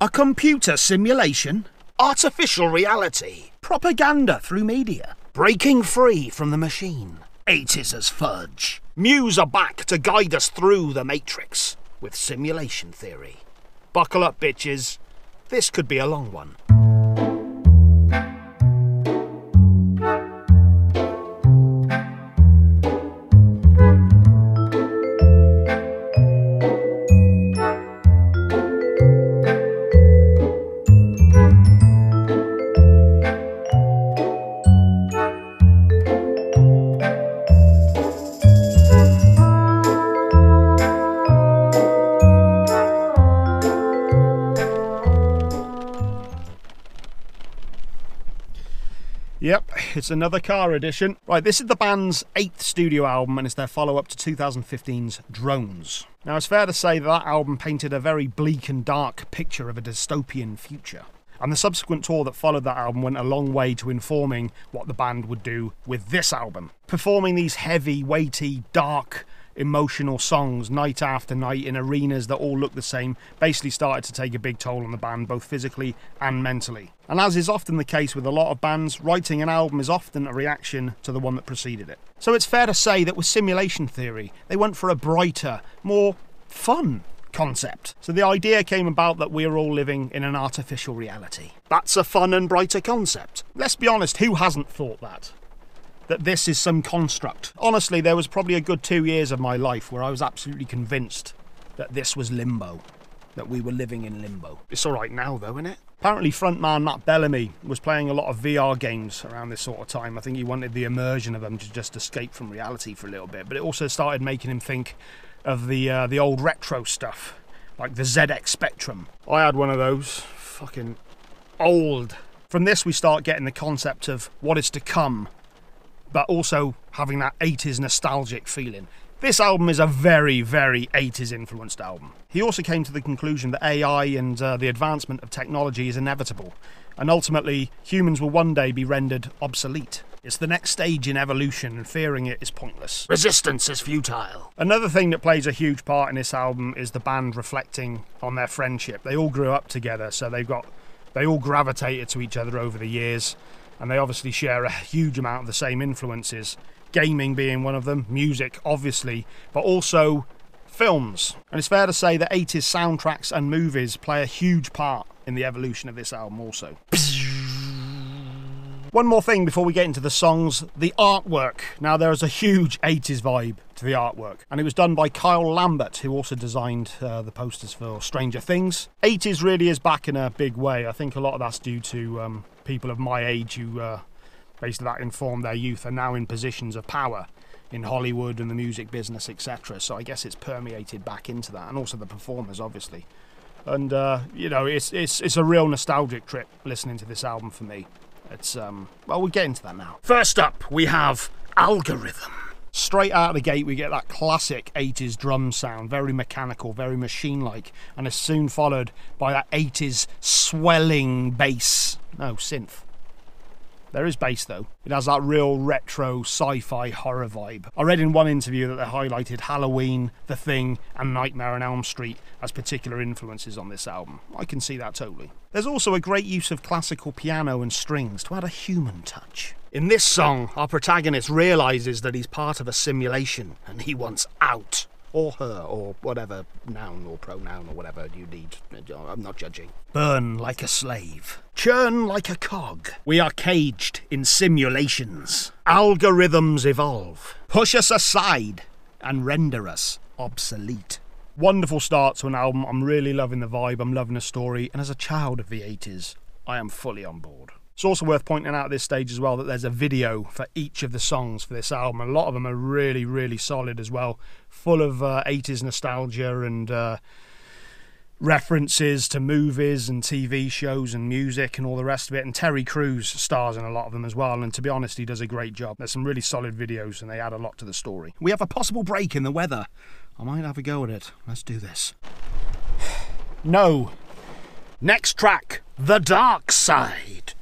A computer simulation? Artificial reality? Propaganda through media? Breaking free from the machine? 80s as fudge. Muse are back to guide us through the matrix with simulation theory. Buckle up, bitches. This could be a long one. Yep, it's another car edition. Right, this is the band's 8th studio album and it's their follow-up to 2015's Drones. Now, it's fair to say that album painted a very bleak and dark picture of a dystopian future. And the subsequent tour that followed that album went a long way to informing what the band would do with this album. Performing these heavy, weighty, dark, emotional songs night after night in arenas that all look the same basically started to take a big toll on the band, both physically and mentally. And as is often the case with a lot of bands, writing an album is often a reaction to the one that preceded it. So it's fair to say that with Simulation Theory, they went for a brighter, more fun concept. So the idea came about that we're all living in an artificial reality. That's a fun and brighter concept. Let's be honest, who hasn't thought that? That this is some construct. Honestly, there was probably a good 2 years of my life where I was absolutely convinced that this was limbo, that we were living in limbo. It's all right now though, isn't it? Apparently frontman Matt Bellamy was playing a lot of VR games around this sort of time. I think he wanted the immersion of them to just escape from reality for a little bit, but it also started making him think of the old retro stuff, like the ZX Spectrum. I had one of those, fucking old. From this we start getting the concept of what is to come, but also having that 80s nostalgic feeling. This album is a very, very 80s influenced album. He also came to the conclusion that AI and the advancement of technology is inevitable, and ultimately humans will one day be rendered obsolete. It's the next stage in evolution, and fearing it is pointless. Resistance is futile. Another thing that plays a huge part in this album is the band reflecting on their friendship. They all grew up together, so they all gravitated to each other over the years, and they obviously share a huge amount of the same influences. Gaming being one of them, music obviously, but also films. And it's fair to say that 80s soundtracks and movies play a huge part in the evolution of this album also. One more thing before we get into the songs, the artwork. Now there is a huge 80s vibe to the artwork, and it was done by Kyle Lambert, who also designed the posters for Stranger Things. 80s really is back in a big way. I think a lot of that's due to people of my age who basically that informed their youth are now in positions of power in Hollywood and the music business, etc. So I guess it's permeated back into that, and also the performers obviously. And you know, it's a real nostalgic trip listening to this album for me. It's well, we'll get into that now. First up, we have Algorithm. Straight out of the gate, we get that classic 80s drum sound, very mechanical, very machine-like, and is soon followed by that 80s swelling bass. No, synth. There is bass though. It has that real retro sci-fi horror vibe. I read in one interview that they highlighted Halloween, The Thing and Nightmare on Elm Street as particular influences on this album. I can see that totally. There's also a great use of classical piano and strings to add a human touch. In this song, our protagonist realises that he's part of a simulation and he wants out. Or her, or whatever noun or pronoun or whatever you need. I'm not judging. Burn like a slave. Churn like a cog. We are caged in simulations. Algorithms evolve. Push us aside and render us obsolete. Wonderful start to an album. I'm really loving the vibe. I'm loving the story. And as a child of the 80s, I am fully on board. It's also worth pointing out at this stage as well that there's a video for each of the songs for this album. A lot of them are really, really solid as well. Full of 80s nostalgia and references to movies and TV shows and music and all the rest of it. And Terry Crews stars in a lot of them as well. And to be honest, he does a great job. There's some really solid videos and they add a lot to the story. We have a possible break in the weather. I might have a go at it. Let's do this. No. Next track, The Dark Side.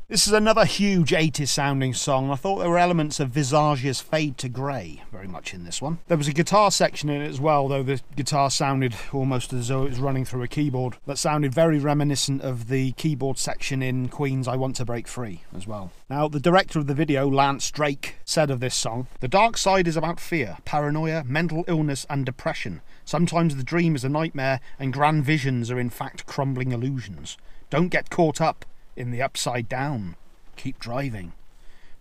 This is another huge 80s sounding song. I thought there were elements of Visage's Fade to Grey very much in this one. There was a guitar section in it as well, though the guitar sounded almost as though it was running through a keyboard. That sounded very reminiscent of the keyboard section in Queen's I Want to Break Free as well. Now, the director of the video, Lance Drake, said of this song, "The dark side is about fear, paranoia, mental illness and depression. Sometimes the dream is a nightmare and grand visions are in fact crumbling illusions. Don't get caught up in the upside down. Keep driving."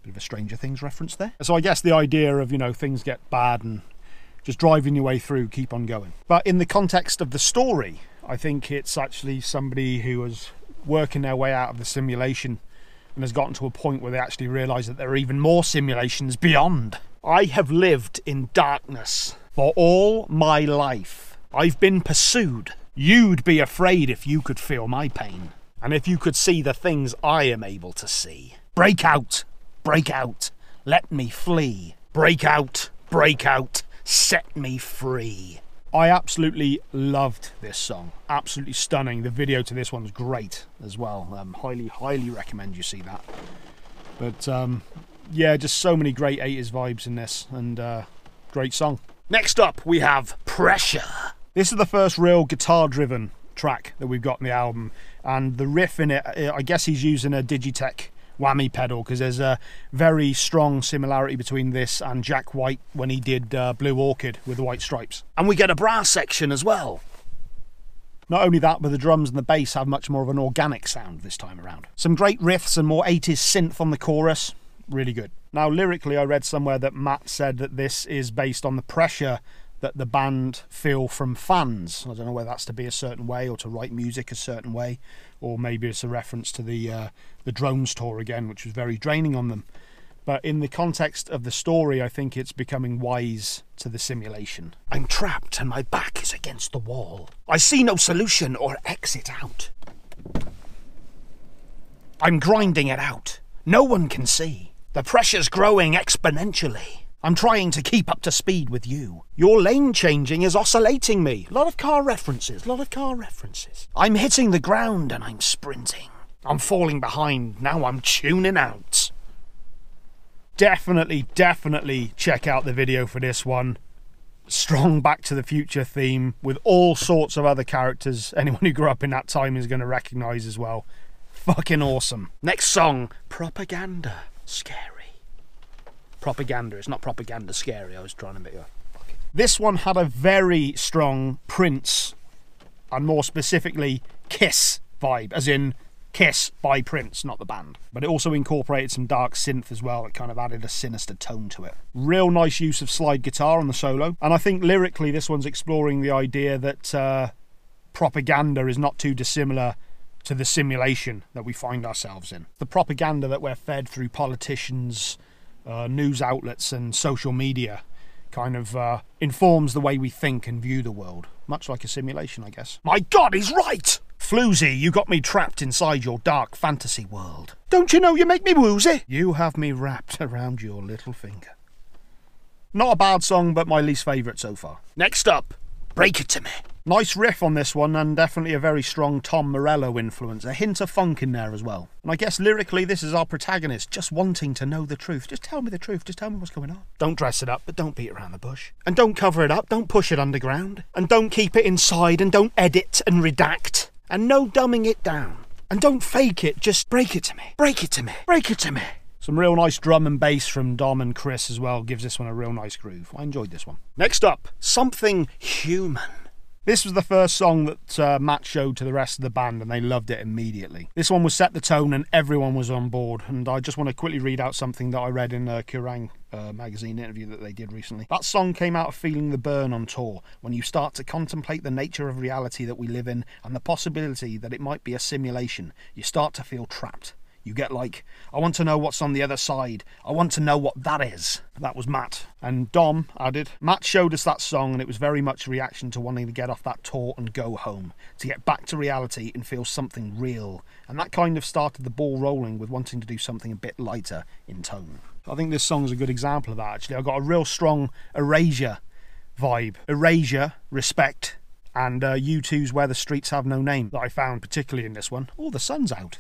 Bit of a Stranger Things reference there. So I guess the idea of, you know, things get bad and just driving your way through, keep on going. But in the context of the story, I think it's actually somebody who was working their way out of the simulation and has gotten to a point where they actually realise that there are even more simulations beyond. I have lived in darkness for all my life. I've been pursued. You'd be afraid if you could feel my pain. And if you could see the things I am able to see. Break out, let me flee. Break out, set me free. I absolutely loved this song. Absolutely stunning. The video to this one's great as well. Highly recommend you see that. But yeah, just so many great 80s vibes in this, and great song. Next up, we have Pressure. This is the first real guitar-driven track that we've got in the album, and the riff in it, I guess he's using a Digitech whammy pedal, because there's a very strong similarity between this and Jack White when he did Blue Orchid with the white stripes. And we get a brass section as well. Not only that, but the drums and the bass have much more of an organic sound this time around. Some great riffs and more 80s synth on the chorus. Really good. Now, lyrically, I read somewhere that Matt said that this is based on the pressure that the band feel from fans. I don't know whether that's to be a certain way or to write music a certain way, or maybe it's a reference to the Drones tour again, which was very draining on them. But in the context of the story, I think it's becoming wise to the simulation. I'm trapped and my back is against the wall. I see no solution or exit out. I'm grinding it out. No one can see. The pressure's growing exponentially. I'm trying to keep up to speed with you. Your lane changing is oscillating me. A lot of car references, I'm hitting the ground and I'm sprinting. I'm falling behind, now I'm tuning out. Definitely check out the video for this one. Strong Back to the Future theme with all sorts of other characters anyone who grew up in that time is going to recognise as well. Fucking awesome. Next song, Propaganda. Scary. Propaganda, it's not propaganda scary, I was trying to make a... This one had a very strong Prince, and more specifically Kiss vibe, as in Kiss by Prince, not the band. But it also incorporated some dark synth as well, that kind of added a sinister tone to it. Real nice use of slide guitar on the solo, and I think lyrically this one's exploring the idea that propaganda is not too dissimilar to the simulation that we find ourselves in. The propaganda that we're fed through politicians, news outlets and social media kind of informs the way we think and view the world. Much like a simulation, I guess. My God, he's right! Floozy, you got me trapped inside your dark fantasy world. Don't you know you make me woozy? You have me wrapped around your little finger. Not a bad song, but my least favourite so far. Next up, Break It To Me. Nice riff on this one, and definitely a very strong Tom Morello influence. A hint of funk in there as well. And I guess lyrically this is our protagonist just wanting to know the truth. Just tell me the truth, just tell me what's going on. Don't dress it up, but don't beat around the bush. And don't cover it up, don't push it underground. And don't keep it inside, and don't edit and redact. And no dumbing it down. And don't fake it, just break it to me. Break it to me. Break it to me. Some real nice drum and bass from Dom and Chris as well gives this one a real nice groove. I enjoyed this one. Next up, Something Human. This was the first song that Matt showed to the rest of the band, and they loved it immediately. This one was set the tone and everyone was on board, and I just want to quickly read out something that I read in a Kerrang magazine interview that they did recently. That song came out of feeling the burn on tour, when you start to contemplate the nature of reality that we live in and the possibility that it might be a simulation. You start to feel trapped. You get like, I want to know what's on the other side. I want to know what that is. That was Matt. And Dom added, Matt showed us that song and it was very much a reaction to wanting to get off that tour and go home, to get back to reality and feel something real. And that kind of started the ball rolling with wanting to do something a bit lighter in tone. I think this song's a good example of that, actually. I got a real strong Erasure vibe. Erasure, Respect, and U2's Where the Streets Have No Name that I found particularly in this one. Oh, the sun's out.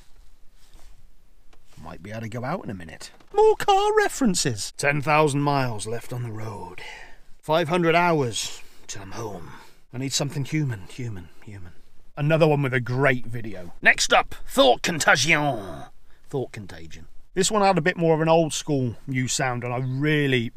Might be able to go out in a minute. More car references. 10,000 miles left on the road. 500 hours till I'm home. I need something human. Another one with a great video. Next up, Contagion. Contagion. This one had a bit more of an old school Muse sound, and I really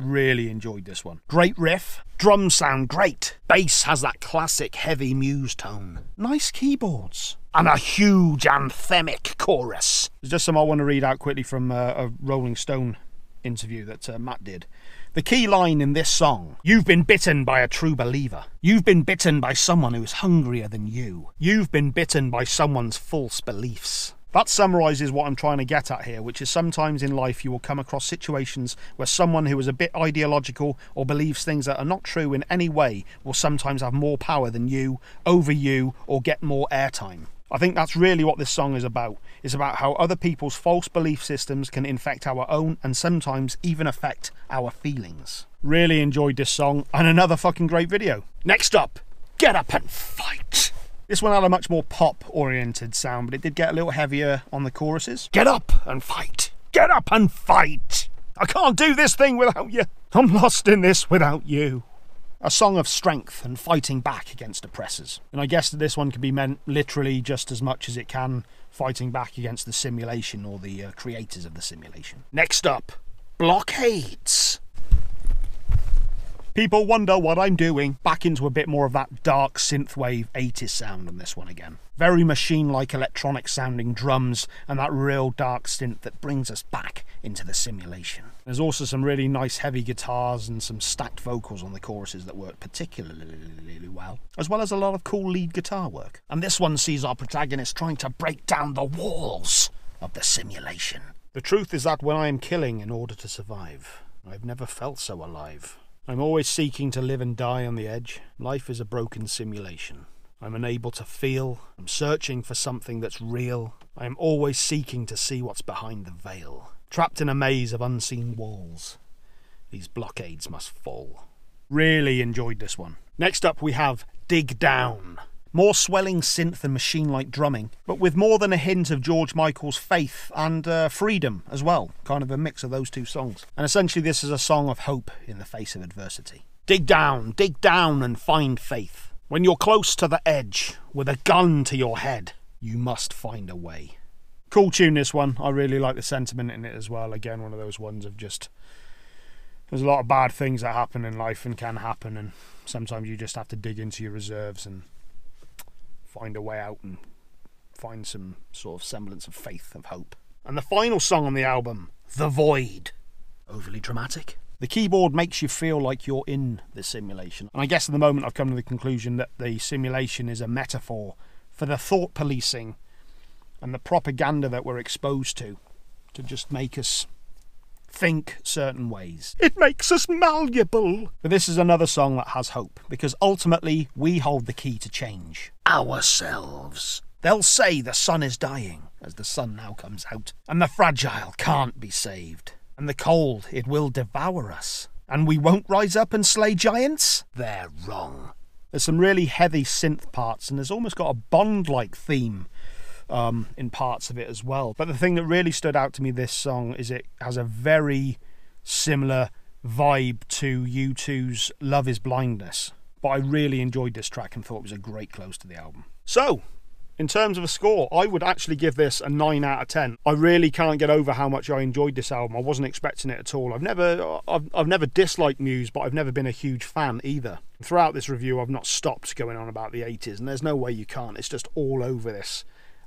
enjoyed this one. Great riff. Drums sound great. Bass has that classic heavy Muse tone. Nice keyboards. And a huge anthemic chorus. There's just some I want to read out quickly from a Rolling Stone interview that Matt did. The key line in this song: "You've been bitten by a true believer. You've been bitten by someone who is hungrier than you. You've been bitten by someone's false beliefs." That summarises what I'm trying to get at here, which is sometimes in life you will come across situations where someone who is a bit ideological or believes things that are not true in any way will sometimes have more power than you, over you, or get more airtime. I think that's really what this song is about. It's about how other people's false belief systems can infect our own and sometimes even affect our feelings. Really enjoyed this song, and another fucking great video. Next up, Get Up and Fight. This one had a much more pop-oriented sound, but it did get a little heavier on the choruses. Get up and fight. Get up and fight. I can't do this thing without you. I'm lost in this without you. A song of strength and fighting back against oppressors. And I guess that this one can be meant literally just as much as it can fighting back against the simulation or the creators of the simulation. Next up, Blockades. People wonder what I'm doing. Back into a bit more of that dark synthwave 80s sound on this one again. Very machine-like electronic sounding drums and that real dark synth that brings us back into the simulation. There's also some really nice heavy guitars and some stacked vocals on the choruses that work particularly well, as well as a lot of cool lead guitar work. And this one sees our protagonist trying to break down the walls of the simulation. The truth is that when I am killing in order to survive, I've never felt so alive. I'm always seeking to live and die on the edge. Life is a broken simulation. I'm unable to feel. I'm searching for something that's real. I am always seeking to see what's behind the veil. Trapped in a maze of unseen walls. These blockades must fall. Really enjoyed this one. Next up we have Dig Down. More swelling synth and machine-like drumming, but with more than a hint of George Michael's Faith and Freedom as well. Kind of a mix of those two songs. And essentially this is a song of hope in the face of adversity. Dig down and find faith. When you're close to the edge, with a gun to your head, you must find a way. Cool tune, this one. I really like the sentiment in it as well. Again, one of those ones of just... There's a lot of bad things that happen in life and can happen, and sometimes you just have to dig into your reserves and find a way out and find some sort of semblance of faith, of hope. And the final song on the album, The Void. Overly dramatic. The keyboard makes you feel like you're in the simulation. And I guess at the moment I've come to the conclusion that the simulation is a metaphor for the thought policing and the propaganda that we're exposed to just make us think certain ways. It makes us malleable. But this is another song that has hope, because ultimately we hold the key to change. Ourselves. They'll say the sun is dying, as the sun now comes out, and the fragile can't be saved, and the cold, it will devour us, and we won't rise up and slay giants? They're wrong. There's some really heavy synth parts, and there's almost got a Bond-like theme in parts of it as well. But the thing that really stood out to me this song is it has a very similar vibe to U2's Love Is Blindness. But I really enjoyed this track and thought it was a great close to the album. So, in terms of a score, I would actually give this a 9 out of 10. I really can't get over how much I enjoyed this album. I wasn't expecting it at all. I've never disliked Muse, but I've never been a huge fan either. Throughout this review, I've not stopped going on about the 80s, and there's no way you can't. It's just all over this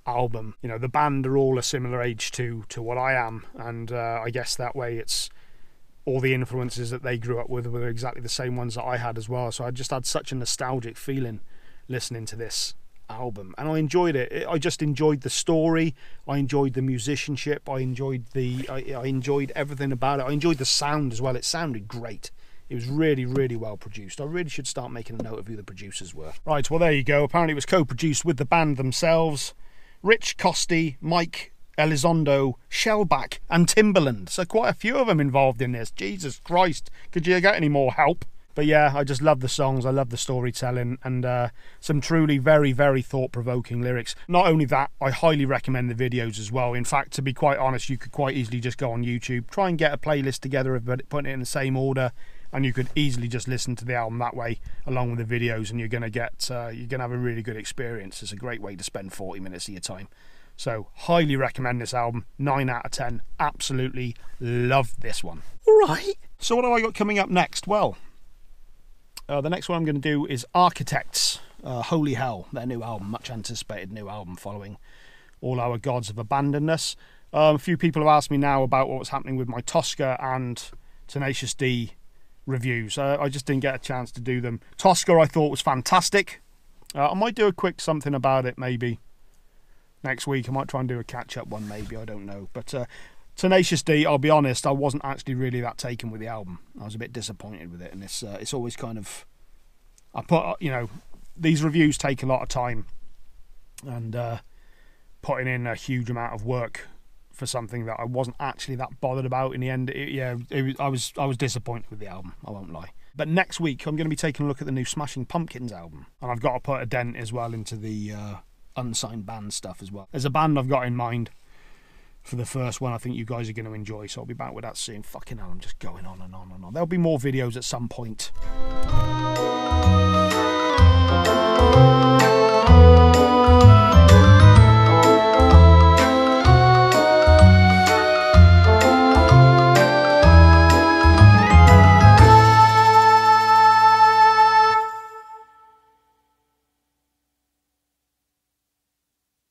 album. You know, the band are all a similar age to what I am, and I guess that way it's all the influences that they grew up with were exactly the same ones that I had as well. So I just had such a nostalgic feeling listening to this album, and I enjoyed it. I just enjoyed the story, I enjoyed the musicianship, I enjoyed everything about it. I enjoyed the sound as well. It sounded great. It was really, really well produced. I really should start making a note of who the producers were. Right, well there you go. Apparently it was co-produced with the band themselves. Rich Costi, Mike Elizondo, Shellback and Timbaland. So quite a few of them involved in this. Jesus Christ, could you get any more help? But yeah, I just love the songs, I love the storytelling, and some truly very, very thought-provoking lyrics. Not only that, I highly recommend the videos as well. In fact, to be quite honest, you could quite easily just go on YouTube, try and get a playlist together, but put it in the same order, and you could easily just listen to the album that way, along with the videos, and you're gonna have a really good experience. It's a great way to spend 40 minutes of your time. So, highly recommend this album. 9 out of 10. Absolutely love this one. All right. So what have I got coming up next? Well, the next one I'm going to do is Architects, Holy Hell, their new album, much anticipated new album following All Our Gods Have Abandoned Us. A few people have asked me now about what was happening with my Tosca and Tenacious D reviews. I just didn't get a chance to do them. Tosca I thought was fantastic. I might do a quick something about it maybe next week. I might try and do a catch-up one maybe, I don't know. But Tenacious D, I'll be honest, I wasn't actually really that taken with the album. I was a bit disappointed with it, and it's always kind of... these reviews take a lot of time, and putting in a huge amount of work for something that I wasn't actually that bothered about in the end. I was disappointed with the album, I won't lie. But next week I'm going to be taking a look at the new Smashing Pumpkins album, and I've got to put a dent as well into the unsigned band stuff as well. There's a band I've got in mind for the first one I think you guys are going to enjoy, so I'll be back with that soon. Fucking hell, I'm just going on and on and on. There'll be more videos at some point.